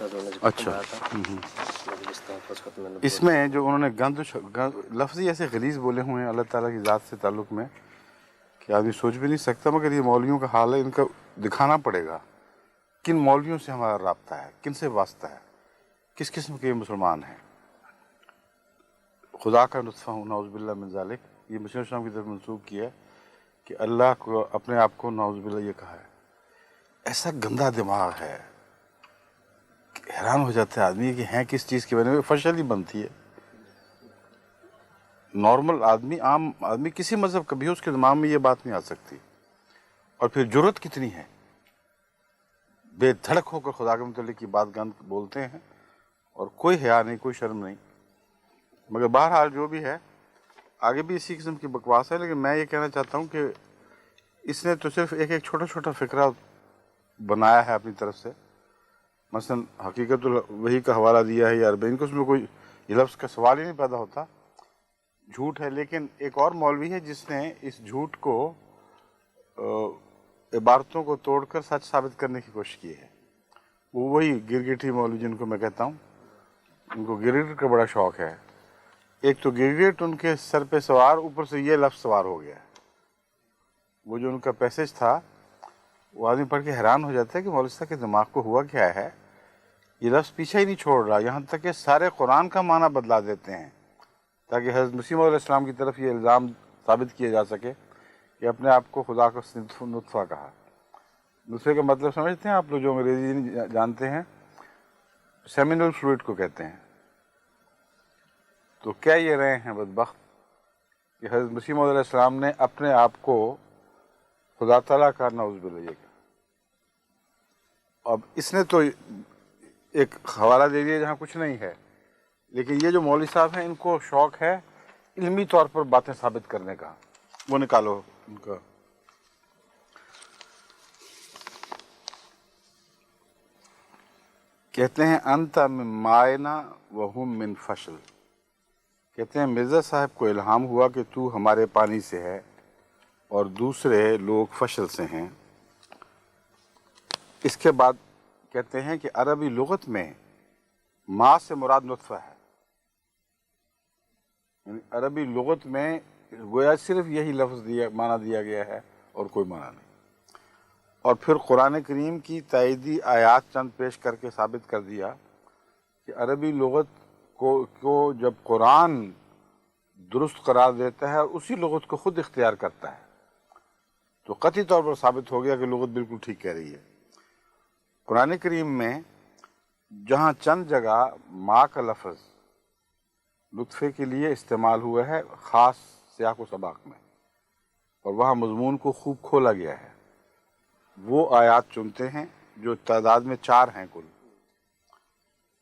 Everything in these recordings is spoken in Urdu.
اچھا اس میں جو انہوں نے لفظ ہی ایسے غلیظ بولے ہوئے ہیں اللہ تعالیٰ کی ذات سے تعلق میں کہ آدمی سوچ بھی نہیں سکتا، مگر یہ مولویوں کا حال ہے، ان کا دکھانا پڑے گا کن مولویوں سے ہمارا رابطہ ہے، کن سے واسطہ ہے، کس قسم کے مسلمان ہیں۔ خدا کا نطفہ ہوں، نعوذ باللہ من ذالک، یہ مسلم اسلام کی طرف منسوب کیا ہے کہ اللہ کو اپنے آپ کو نعوذ باللہ یہ کہا ہے۔ ایسا گندا دماغ ہے کہ حیران ہو جاتا ہے آدمی کہ ہیں کس چیز کی بنے ہوئے، فشل ہی بنتی ہے۔ نارمل آدمی، عام آدمی، کسی مذہب کا بھی ہو، اس کے دماغ میں یہ بات نہیں آ سکتی۔ اور پھر جرت کتنی ہے، بے دھڑک ہو کر خدا کے متعلق کی بات گند بولتے ہیں، اور کوئی حیا نہیں، کوئی شرم نہیں۔ مگر بہرحال جو بھی ہے، آگے بھی اسی قسم کی بکواس ہے، لیکن میں یہ کہنا چاہتا ہوں کہ اس نے تو صرف ایک چھوٹا چھوٹا فقرہ بنایا ہے اپنی طرف سے۔ مثلا حقیقت وحی کا حوالہ دیا ہے یا اربعین کو، اس میں کوئی یہ لفظ کا سوال ہی نہیں پیدا ہوتا، جھوٹ ہے۔ لیکن ایک اور مولوی ہے جس نے اس جھوٹ کو عبارتوں کو توڑ کر سچ ثابت کرنے کی کوشش کی ہے، وہ وہی گرگٹی مولوی جن کو میں کہتا ہوں، ان کو گرگٹ کا بڑا شوق ہے۔ ایک تو گرگٹ ان کے سر پہ سوار، اوپر سے یہ لفظ سوار ہو گیا ہے۔ وہ جو ان کا پیسج تھا، وہ آدمی پڑھ کے حیران ہو جاتا ہے کہ مولوی صاحب کے دماغ کو ہوا کیا ہے، یہ لفظ پیچھے ہی نہیں چھوڑ رہا، یہاں تک کہ سارے قرآن کا معنی بدلا دیتے ہیں تاکہ حضرت مسیح علیہ السلام کی طرف یہ الزام ثابت کیا جا سکے کہ اپنے آپ کو خدا کا نطفہ کہا۔ نطفے کا مطلب سمجھتے ہیں آپ لوگ جو انگریزی نہیں جانتے ہیں؟ سیمینل فلوئڈ کو کہتے ہیں۔ تو کہہ یہ رہے ہیں بدبخت کہ حضرت مسیح علیہ السلام نے اپنے آپ کو خدا تعالیٰ کا نعوذ باللہ یہ کہا۔ اب اس نے تو ایک حوالہ دے دیا جہاں کچھ نہیں ہے، لیکن یہ جو مولوی صاحب ہیں ان کو شوق ہے علمی طور پر باتیں ثابت کرنے کا۔ وہ نکالو ان کا۔ کہتے ہیں انت من مائنا وہم من فشل، کہتے ہیں مرزا صاحب کو الہام ہوا کہ تو ہمارے پانی سے ہے اور دوسرے لوگ فشل سے ہیں۔ اس کے بعد کہتے ہیں کہ عربی لغت میں ما سے مراد نطفہ ہے، یعنی عربی لغت میں گویا صرف یہی لفظ معنی دیا گیا ہے اور کوئی معنی نہیں۔ اور پھر قرآن کریم کی تائیدی آیات چند پیش کر کے ثابت کر دیا کہ عربی لغت کو جب قرآن درست قرار دیتا ہے اور اسی لغت کو خود اختیار کرتا ہے تو قطعی طور پر ثابت ہو گیا کہ لغت بالکل ٹھیک کہہ رہی ہے۔ قرآن کریم میں جہاں چند جگہ ماں کا لفظ نطفے کے لیے استعمال ہوا ہے خاص سیاق و سباق میں، اور وہاں مضمون کو خوب کھولا گیا ہے، وہ آیات چنتے ہیں جو تعداد میں 4 ہیں کل،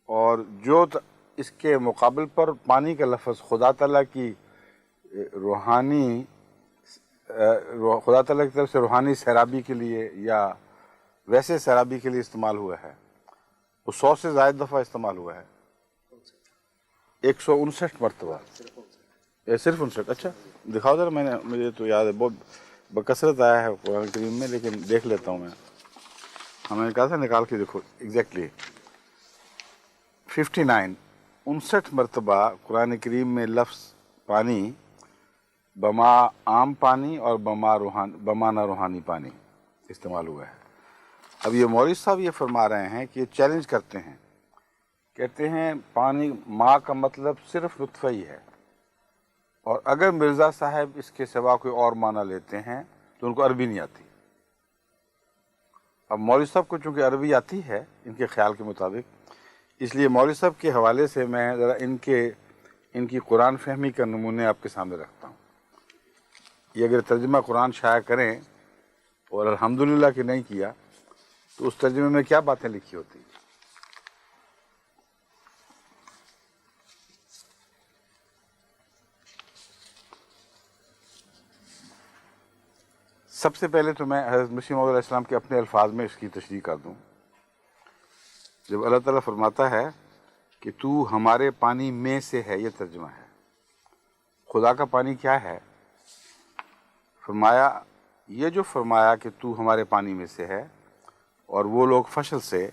اور جو اس کے مقابل پر پانی کا لفظ خدا تعالیٰ کی طرف سے روحانی سیرابی کے لیے یا ویسے سیرابی کے لیے استعمال ہوا ہے، وہ 100 سے زائد دفعہ استعمال ہوا ہے، 159 مرتبہ۔ صرف 59؟ اچھا دکھاؤ ذرا، مجھے تو یاد ہے بہت بکثرت آیا ہے قرآن کریم میں، لیکن دیکھ لیتا ہوں میں۔ ہم نے کہا تھا نکال کے دیکھو ایگزیکٹلی 59 59 مرتبہ قرآن کریم میں لفظ پانی بما عام پانی اور بمانا روحانی پانی استعمال ہوا ہے۔ اب یہ مولوی صاحب یہ فرما رہے ہیں کہ یہ چیلنج کرتے ہیں، کہتے ہیں پانی ماں کا مطلب صرف نطفہ ہی ہے، اور اگر مرزا صاحب اس کے سوا کوئی اور معنی لیتے ہیں تو ان کو عربی نہیں آتی۔ اب مولوی صاحب کو چونکہ عربی آتی ہے ان کے خیال کے مطابق، اس لیے مولوی صاحب کے حوالے سے میں ذرا ان کی قرآن فہمی کا نمونے آپ کے سامنے رکھتا ہوں۔ یہ اگر ترجمہ قرآن شائع کریں اور الحمدللہ کہ نہیں کیا تو اس ترجمے میں کیا باتیں لکھی ہوتی۔ سب سے پہلے تو میں حضرت مسیح علیہ السلام کے اپنے الفاظ میں اس کی تشریح کر دوں۔ جب اللہ تعالیٰ فرماتا ہے کہ تو ہمارے پانی میں سے ہے، یہ ترجمہ ہے۔ خدا کا پانی کیا ہے؟ فرمایا، یہ جو فرمایا کہ تو ہمارے پانی میں سے ہے اور وہ لوگ فشل سے،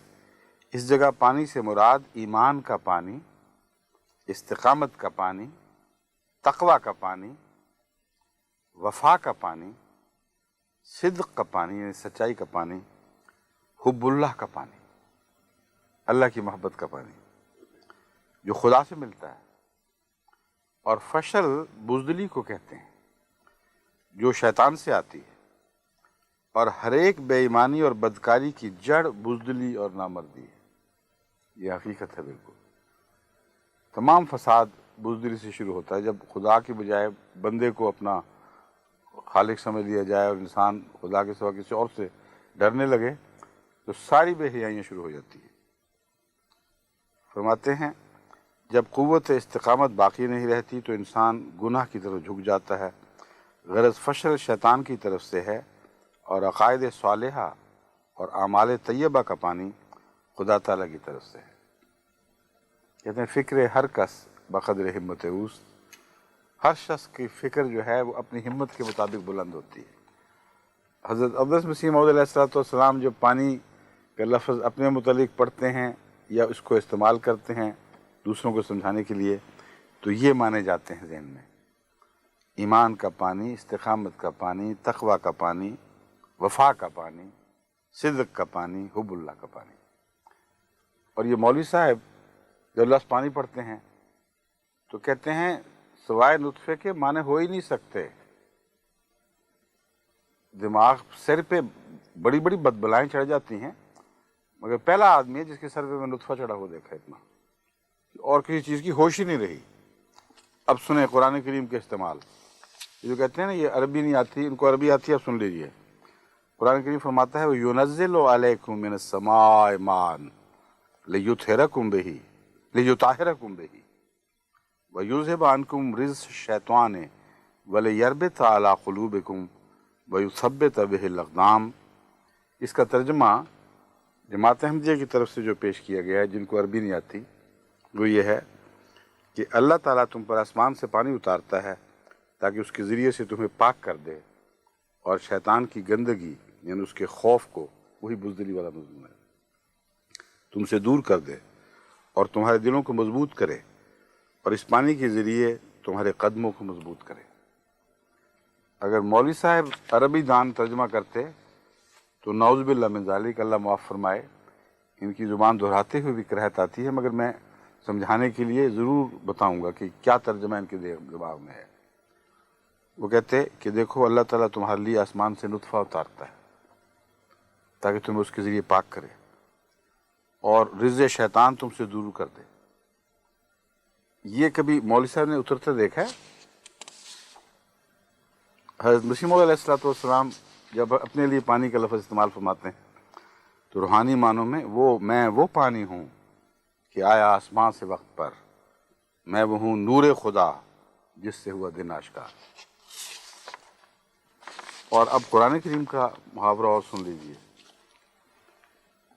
اس جگہ پانی سے مراد ایمان کا پانی، استقامت کا پانی، تقوی کا پانی، وفا کا پانی، صدق کا پانی یعنی سچائی کا پانی، حب اللہ کا پانی، اللہ کی محبت کا پانی جو خدا سے ملتا ہے، اور فشل بزدلی کو کہتے ہیں جو شیطان سے آتی ہے، اور ہر ایک بے ایمانی اور بدکاری کی جڑ بزدلی اور نامردی ہے۔ یہ حقیقت ہے بالکل۔ تمام فساد بزدلی سے شروع ہوتا ہے۔ جب خدا کی بجائے بندے کو اپنا خالق سمجھ لیا جائے اور انسان خدا کے سوا کسی اور سے ڈرنے لگے تو ساری بے حیائیاں شروع ہو جاتی ہیں۔ فرماتے ہیں جب قوت استقامت باقی نہیں رہتی تو انسان گناہ کی طرف جھک جاتا ہے۔ غرض فشل شیطان کی طرف سے ہے اور عقائد صالحہ اور اعمال طیبہ کا پانی خدا تعالیٰ کی طرف سے ہے۔ کہتے ہیں فکر ہر کس بقدر ہمت اوست، ہر شخص کی فکر جو ہے وہ اپنی ہمت کے مطابق بلند ہوتی ہے۔ حضرت اقدس مسیح موعود علیہ السلام جو پانی کا لفظ اپنے متعلق پڑھتے ہیں یا اس کو استعمال کرتے ہیں دوسروں کو سمجھانے کے لیے تو یہ مانے جاتے ہیں ذہن میں: ایمان کا پانی، استقامت کا پانی، تقوی کا پانی، وفا کا پانی، صدق کا پانی، حب اللہ کا پانی۔ اور یہ مولوی صاحب جب لفظ پانی پڑھتے ہیں تو کہتے ہیں سوائے نطفے کے معنی ہو ہی نہیں سکتے۔ دماغ سر پہ بڑی بڑی بدبلائیں چڑھ جاتی ہیں مگر پہلا آدمی ہے جس کے سر پہ میں نطفہ چڑھا ہوا دیکھا اتنا، اور کسی چیز کی ہوش ہی نہیں رہی۔ اب سنیں قرآن کریم کے استعمال، یہ جو کہتے ہیں نا یہ عربی نہیں آتی، ان کو عربی آتی ہے، اب سن لیجیے۔ قرآن کریم فرماتا ہے وَيُنَزِّلُ عَلَيْكُم مِّنَ السَّمَاءِ مَاءً لِيُطْهِرَكُم بِهِ لِيُطَهِّرَكُم بِهِ وَيُذْهِبَ عَنكُم رِجْزَ الشَّيْطَانِ وَلِيَرْبِطَ عَلَىٰ قُلُوبِكُم وَيُثَبِّتَ بِهِ الْأَقْدَامَ۔ اس کا ترجمہ جماعت احمدیہ کی طرف سے جو پیش کیا گیا ہے، جن کو عربی نہیں آتی، وہ یہ ہے کہ اللہ تعالیٰ تم پر آسمان سے پانی اتارتا ہے تاکہ اس کے ذریعے سے تمہیں پاک کر دے، اور شیطان کی گندگی یعنی اس کے خوف کو، وہی بزدلی والا مضمون ہے، تم سے دور کر دے اور تمہارے دلوں کو مضبوط کرے، اور اس پانی کے ذریعے تمہارے قدموں کو مضبوط کرے۔ اگر مولوی صاحب عربی دان ترجمہ کرتے تو نعوذ باللہ من ذالک، اللہ معاف فرمائے، ان کی زبان دہراتے ہوئے بھی کراہت آتی ہے، مگر میں سمجھانے کے لیے ضرور بتاؤں گا کہ کیا ترجمہ ان کے دماغ میں ہے۔ وہ کہتے کہ دیکھو اللہ تعالیٰ تمہارے لیے آسمان سے نطفہ اتارتا ہے تاکہ تمہیں اس کے ذریعے پاک کرے، اور رزق شیطان تم سے دور کر دے۔ یہ کبھی مولوی صاحب نے اترتے دیکھا ہے؟ حضرت مسیح موعود علیہ السلام جب اپنے لیے پانی کا لفظ استعمال فرماتے ہیں تو روحانی معنوں میں میں وہ پانی ہوں کہ آیا آسمان سے وقت پر، میں وہ ہوں نور خدا جس سے ہوا دن آشکار۔ اور اب قرآن کریم کا محاورہ اور سن لیجیے۔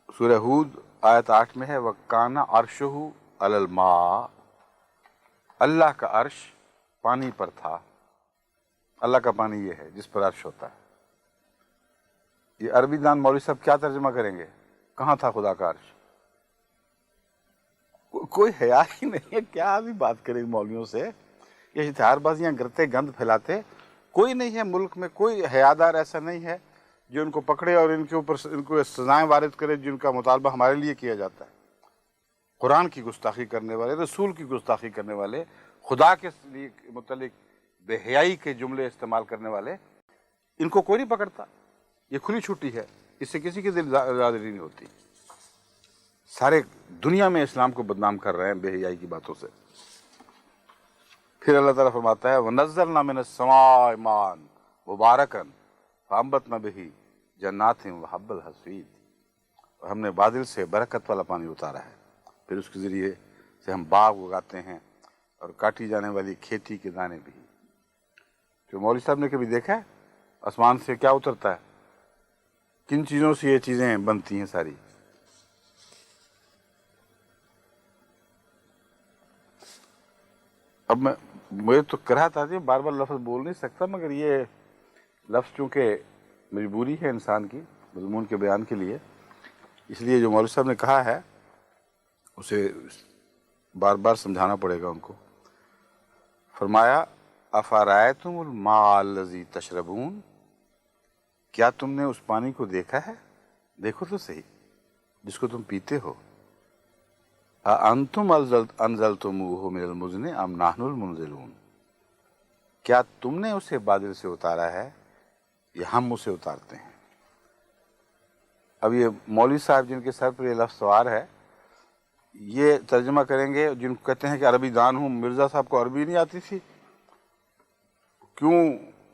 سورہ ہود آیت 8 میں ہے وَكَانَ عَرْشُهُ عَلَى الْمَاءِ، اللہ کا عرش پانی پر تھا۔ اللہ کا پانی یہ ہے جس پر عرش ہوتا ہے۔ یہ عربی دان مولوی صاحب کیا ترجمہ کریں گے؟ کہاں تھا خدا کا عرش؟ کوئی حیا ہی نہیں ہے، کیا ابھی بات کریں مولویوں سے؟ یہ اشتہار بازیاں کرتے، گند پھیلاتے، کوئی نہیں ہے ملک میں، کوئی حیادار ایسا نہیں ہے جو ان کو پکڑے اور ان کے اوپر ان کو سزائیں وارد کرے جن کا مطالبہ ہمارے لیے کیا جاتا ہے۔ قرآن کی گستاخی کرنے والے، رسول کی گستاخی کرنے والے، خدا کے لیے متعلق بے حیائی کے جملے استعمال کرنے والے، ان کو کوئی نہیں پکڑتا۔ یہ کھلی چھٹی ہے، اس سے کسی کی دل آزادی نہیں ہوتی۔ سارے دنیا میں اسلام کو بدنام کر رہے ہیں بے حیائی کی باتوں سے۔ پھر اللہ تعالیٰ فرماتا ہے وَنَزَّلْنَا مِنَ السَّمَاءِ مَاءً مُبَارَكًا فَأَنبَتْنَا بِهِ جَنَّاتٍ وَحَبَّ الْحَصِيدِ، اور ہم نے بادل سے برکت والا پانی اتارا ہے، پھر اس کے ذریعے سے ہم باغ اگاتے ہیں اور کاٹی جانے والی کھیتی کے دانے بھی۔ جو مولوی صاحب نے کبھی دیکھا ہے آسمان سے کیا اترتا ہے؟ کن چیزوں سے یہ چیزیں بنتی ہیں ساری؟ اب مجھے تو کراہت آتی ہے، بار بار لفظ بول نہیں سکتا، مگر یہ لفظ چونکہ مجبوری ہے انسان کی مضمون کے بیان کے لیے، اس لیے جو مولوی صاحب نے کہا ہے اسے بار بار سمجھانا پڑے گا ان کو. فرمایا افرأیتم الماء الذی تشربون، کیا تم نے اس پانی کو دیکھا ہے؟ دیکھو تو صحیح جس کو تم پیتے ہو. اانتم انزلتموہ من المزن ام نحن المنزلون، کیا تم نے اسے بادل سے اتارا ہے یا ہم اسے اتارتے ہیں؟ اب یہ مولوی صاحب جن کے سر پر یہ لفظ سوار ہے یہ ترجمہ کریں گے، جن کو کہتے ہیں کہ عربی دان ہوں. مرزا صاحب کو عربی نہیں آتی تھی، کیوں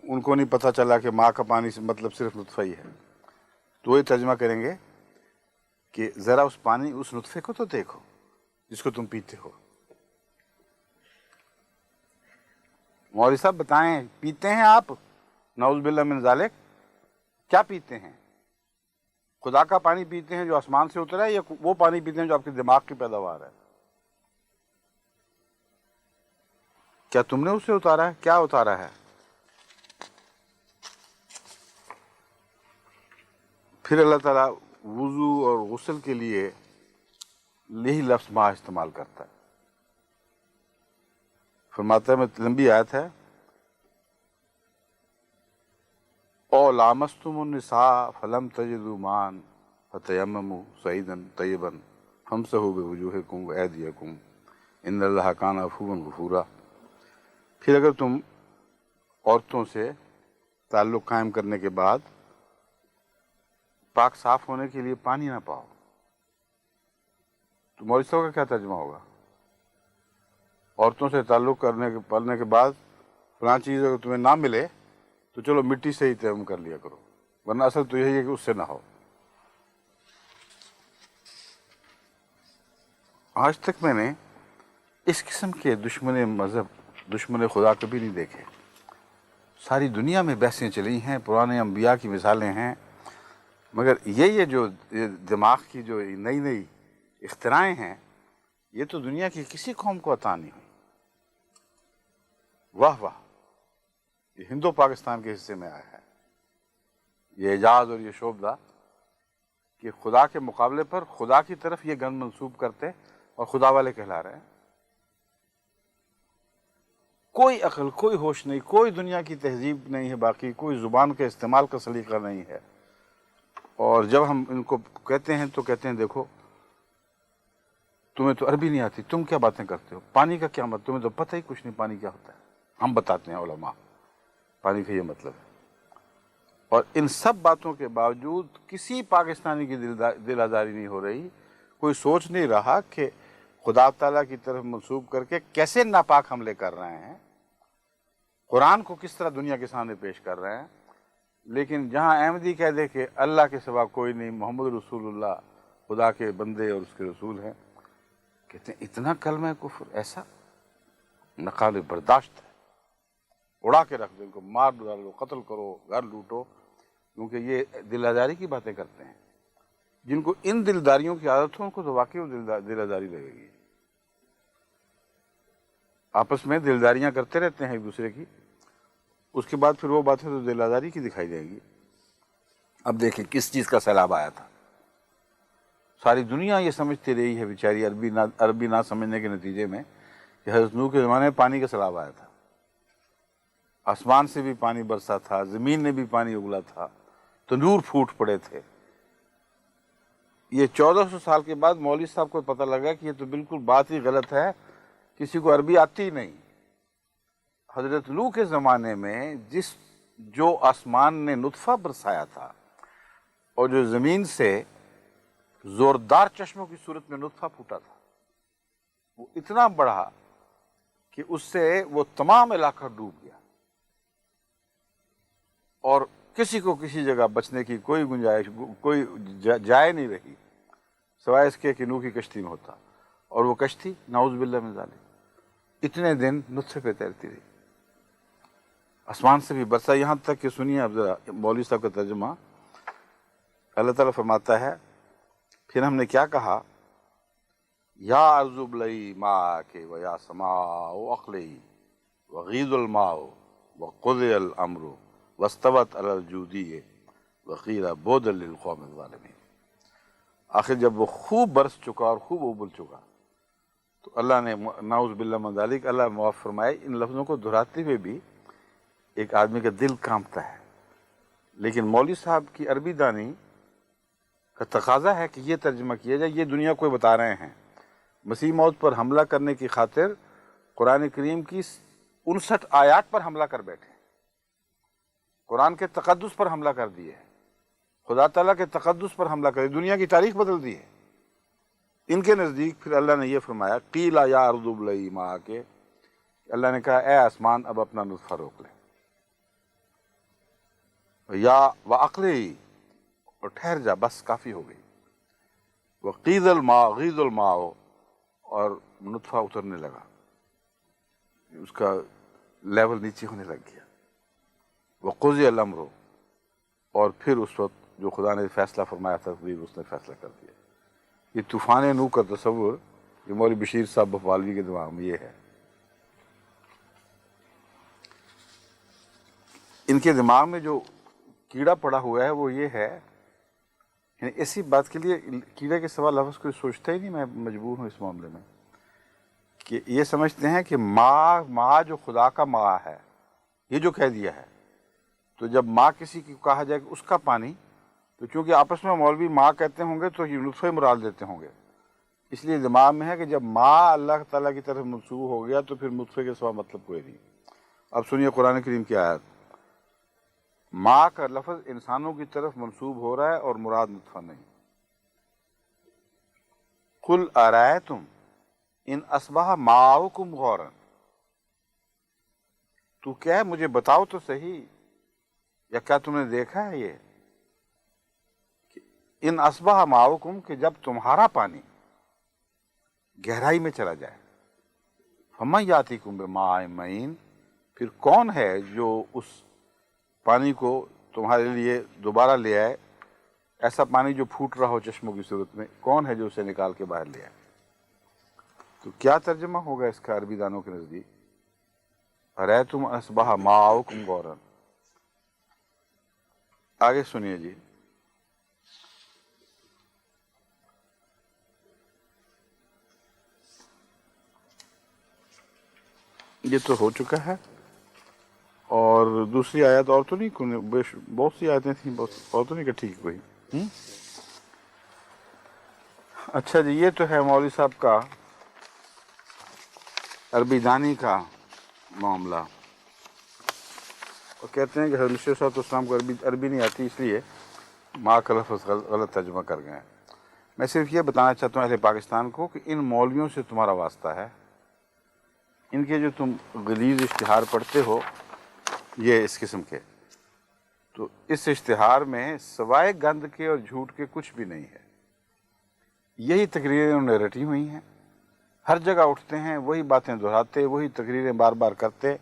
ان کو نہیں پتہ چلا کہ ماں کا پانی سے مطلب صرف نطفہ ہی ہے؟ تو وہ ترجمہ کریں گے کہ ذرا اس پانی اس نطفے کو تو دیکھو جس کو تم پیتے ہو. مولوی صاحب بتائیں، پیتے ہیں آپ؟ نعوذ باللہ من ذالک. کیا پیتے ہیں؟ خدا کا پانی پیتے ہیں جو آسمان سے اترا ہے، یا وہ پانی پیتے ہیں جو آپ کے دماغ کی پیداوار ہے؟ کیا تم نے اسے اتارا ہے؟ کیا اتارا ہے؟ پھر اللہ تعالیٰ وضو اور غسل کے لیے یہی لفظ ماء استعمال کرتا ہے. فرماتا ہے، میں لمبی آیت ہے، او لامستم النساء فلم تجدوا ماء فتیمموا صعیدا طیبا فامسحوا بوجوہکم وایدیکم ان اللہ کان عفوا غفورا. پھر اگر تم عورتوں سے تعلق قائم کرنے کے بعد پاک صاف ہونے کے لیے پانی نہ پاؤ تو مولوی صاحب کا کیا ترجمہ ہوگا؟ عورتوں سے تعلق کرنے کے بعد فلاں چیز اگر تمہیں نہ ملے تو چلو مٹی سے ہی تیمم کر لیا کرو، ورنہ اصل تو یہی ہے کہ اس سے نہ ہو. آج تک میں نے اس قسم کے دشمن مذہب، دشمن خدا کبھی نہیں دیکھے. ساری دنیا میں بحثیں چلی ہیں، پرانے انبیاء کی مثالیں ہیں، مگر یہ جو دماغ کی جو نئی نئی اختراعیں ہیں یہ تو دنیا کی کسی قوم کو عطا نہیں ہوئی. واہ واہ، یہ ہندو پاکستان کے حصے میں آیا ہے یہ اعجاز اور یہ شعبدہ کہ خدا کے مقابلے پر خدا کی طرف یہ گن منسوب کرتے اور خدا والے کہلا رہے ہیں. کوئی عقل، کوئی ہوش نہیں، کوئی دنیا کی تہذیب نہیں ہے باقی، کوئی زبان کے استعمال کا سلیقہ نہیں ہے. اور جب ہم ان کو کہتے ہیں تو کہتے ہیں دیکھو تمہیں تو عربی نہیں آتی، تم کیا باتیں کرتے ہو؟ پانی کا کیا مطلب؟ تمہیں تو پتہ ہی کچھ نہیں پانی کیا ہوتا ہے. ہم بتاتے ہیں علماء پانی کا یہ مطلب ہے. اور ان سب باتوں کے باوجود کسی پاکستانی کی دل آزاری نہیں ہو رہی، کوئی سوچ نہیں رہا کہ خدا تعالیٰ کی طرف منسوب کر کے کیسے ناپاک حملے کر رہے ہیں، قرآن کو کس طرح دنیا کے سامنے پیش کر رہے ہیں. لیکن جہاں احمدی کہہ دے کہ اللہ کے سوا کوئی نہیں، محمد رسول اللہ خدا کے بندے اور اس کے رسول ہیں، کہتے ہیں اتنا کلمہ کفر، ایسا نقابل برداشت ہے، اڑا کے رکھ دو، ان کو مار ڈالو، قتل کرو، گھر لوٹو، کیونکہ یہ دل آزاری کی باتیں کرتے ہیں. جن کو ان دلداریوں کی عادت ہو ان کو تو واقعی دل آزاری لگے گی. آپس میں دلداریاں کرتے رہتے ہیں ایک دوسرے کی، اس کے بعد پھر وہ باتیں تو دل آزاری کی دکھائی جائیں گی. اب دیکھیں کس چیز کا سیلاب آیا تھا. ساری دنیا یہ سمجھتی رہی ہے بیچاری عربی نہ سمجھنے کے نتیجے میں کہ حضرت نوح کے زمانے میں پانی کا سیلاب آیا تھا. آسمان سے بھی پانی برسا تھا، زمین نے بھی پانی اگلا تھا، تنور پھوٹ پڑے تھے. یہ 1400 سال کے بعد مولوی صاحب کو پتہ لگا کہ یہ تو بالکل بات ہی غلط ہے، کسی کو عربی آتی ہی نہیں. حضرت نوح کے زمانے میں جو آسمان نے نطفہ برسایا تھا اور جو زمین سے زوردار چشموں کی صورت میں نطفہ پھوٹا تھا، وہ اتنا بڑا کہ اس سے وہ تمام علاقہ ڈوب گیا اور کسی کو کسی جگہ بچنے کی کوئی گنجائش، کوئی جائے نہیں رہی سوائے اس کے کہ نوح کی کشتی میں ہوتا. اور وہ کشتی نعوذ باللہ من ذالک اتنے دن نطفے پہ تیرتی رہی، آسمان سے بھی برسا. یہاں تک کہ سنیے اب ذرا مولوی صاحب کا ترجمہ. اللہ تعالیٰ فرماتا ہے پھر ہم نے کیا کہا، یا ارض ابلعی ماءک و یا سماء اقلعی وغیض الماء وقضی الامر واستوت علی الجودی وقیل بعدا للقوم الظالمین. آخر جب وہ خوب برس چکا اور خوب ابل چکا تو اللہ نے نعوذ باللہ من ذالک، اللہ معاف فرمائے، ان لفظوں کو دہراتے ہوئے بھی ایک آدمی کا دل کانپتا ہے۔ لیکن مولوی صاحب کی عربی دانی کا تقاضا ہے کہ یہ ترجمہ کیا جائے، یہ دنیا کو بتا رہے ہیں۔ مسیح موعود پر حملہ کرنے کی خاطر قرآن کریم کی 59 آیات پر حملہ کر بیٹھے، قرآن کے تقدس پر حملہ کر دیے، خدا تعالیٰ کے تقدس پر حملہ کر دی، دنیا کی تاریخ بدل دی ہے۔ ان کے نزدیک پھر اللہ نے یہ فرمایا قیلا یا ارض ابلعی ماءک، اللہ نے کہا اے آسمان اب اپنا نطفہ روک لے، یا واقلعی، اور ٹھہر جا، بس کافی ہو گئی، وقید الماء، غیض الماء، اور نطفہ اترنے لگا، اس کا لیول نیچے ہونے لگ گیا، وقضی الامر، اور پھر اس وقت جو خدا نے فیصلہ فرمایا تھا تقدیر اس نے فیصلہ کر دیا۔ یہ طوفان نوح کا تصور جو مولوی بشیر صاحب بھوپالوی کے دماغ میں یہ ہے، ان کے دماغ میں جو کیڑا پڑا ہوا ہے وہ یہ ہے، یعنی ایسی بات کے لیے کیڑے کے سوا لفظ کوئی سوچتا ہی نہیں، میں مجبور ہوں اس معاملے میں، کہ یہ سمجھتے ہیں کہ ماں جو خدا کا ماں ہے، یہ جو کہہ دیا ہے، تو جب ماں کسی کو کہا جائے کہ اس کا پانی، تو چونکہ آپس میں مولوی ماں کہتے ہوں گے تو یہ نطفے مراد دیتے ہوں گے، اس لیے دماغ میں ہے کہ جب ماں اللہ تعالیٰ کی طرف منسوب ہو گیا تو پھر نطفے کے سوا مطلب کوئی نہیں۔ اب سنیے قرآن کریم کی آیت، ماں کا لفظ انسانوں کی طرف منسوب ہو رہا ہے اور مراد نطفہ نہیں۔ قل ارأیتم ان اصبح ماؤکم غورا، تو کیا ہے مجھے بتاؤ تو صحیح، یا کیا تم نے دیکھا ہے یہ کہ ان اصبح ماؤکم، کہ جب تمہارا پانی گہرائی میں چلا جائے، فمن یاتیکم بماء معین، پھر کون ہے جو اس پانی کو تمہارے لیے دوبارہ لے آئے، ایسا پانی جو پھوٹ رہا ہو چشموں کی صورت میں، کون ہے جو اسے نکال کے باہر لے آئے؟ تو کیا ترجمہ ہوگا اس کا عربی دانوں کے نزدیک؟ ارأیتم اصبح ماؤکم غورا۔ آگے سنیے جی، یہ تو ہو چکا ہے، اور دوسری آیت اور تو نہیں، بہت سی آیتیں تھیں، اور تو نہیں کہ ٹھیک کوئی۔ اچھا جی، یہ تو ہے مولوی صاحب کا عربی دانی کا معاملہ، اور کہتے ہیں کہ حضرت مسیح صلی اللہ علیہ وسلم کو عربی نہیں آتی، اس لیے ماں کا لفظ غلط ترجمہ کر گئے ہیں۔ میں صرف یہ بتانا چاہتا ہوں اہل پاکستان کو کہ ان مولویوں سے تمہارا واسطہ ہے، ان کے جو تم غلیظ اشتہار پڑھتے ہو یہ اس قسم کے، تو اس اشتہار میں سوائے گند کے اور جھوٹ کے کچھ بھی نہیں ہے۔ یہی تقریریں انہوں نے رٹی ہوئی ہیں، ہر جگہ اٹھتے ہیں، وہی باتیں دہراتے، وہی تقریریں بار بار کرتے،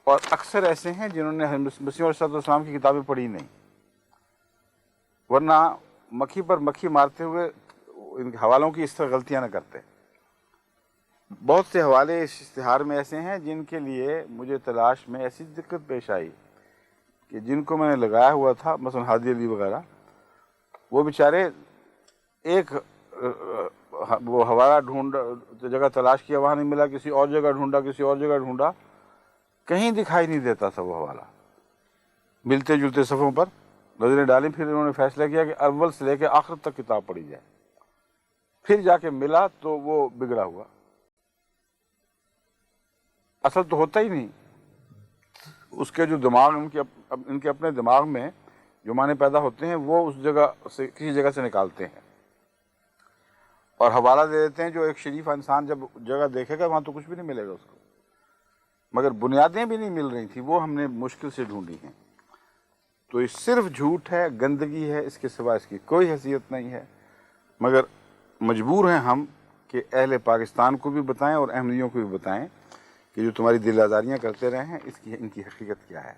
اور اکثر ایسے ہیں جنہوں نے مسیح علیہ السلام کی کتابیں پڑھی نہیں، ورنہ مکھی پر مکھی مارتے ہوئے ان کے حوالوں کی اس طرح غلطیاں نہ کرتے۔ بہت سے حوالے اس اشتہار میں ایسے ہیں جن کے لیے مجھے تلاش میں ایسی دقت پیش آئی کہ جن کو میں نے لگایا ہوا تھا، مثلا ہادی علی وغیرہ، وہ بیچارے ایک وہ حوالہ ڈھونڈ جگہ تلاش کیا، وہاں نہیں ملا، کسی اور جگہ ڈھونڈا، کسی اور جگہ ڈھونڈا، کہیں دکھائی نہیں دیتا تھا وہ حوالہ۔ ملتے جلتے صفوں پر نظریں ڈالیں، پھر انہوں نے فیصلہ کیا کہ اول سے لے کے آخر تک کتاب پڑھی جائے، پھر جا کے ملا تو وہ بگڑا ہوا، اصل تو ہوتا ہی نہیں۔ اس کے جو دماغ ان کے اپنے دماغ میں جو معنی پیدا ہوتے ہیں وہ اس جگہ سے کسی جگہ سے نکالتے ہیں اور حوالہ دے دیتے ہیں، جو ایک شریف انسان جب جگہ دیکھے گا وہاں تو کچھ بھی نہیں ملے گا اس کو، مگر بنیادیں بھی نہیں مل رہی تھیں، وہ ہم نے مشکل سے ڈھونڈی ہیں۔ تو یہ صرف جھوٹ ہے، گندگی ہے، اس کے سوا اس کی کوئی حیثیت نہیں ہے، مگر مجبور ہیں ہم کہ اہل پاکستان کو بھی بتائیں اور احمدیوں کو بھی بتائیں کہ جو تمہاری دل آزاریاں کرتے رہے ہیں ان کی حقیقت کیا ہے۔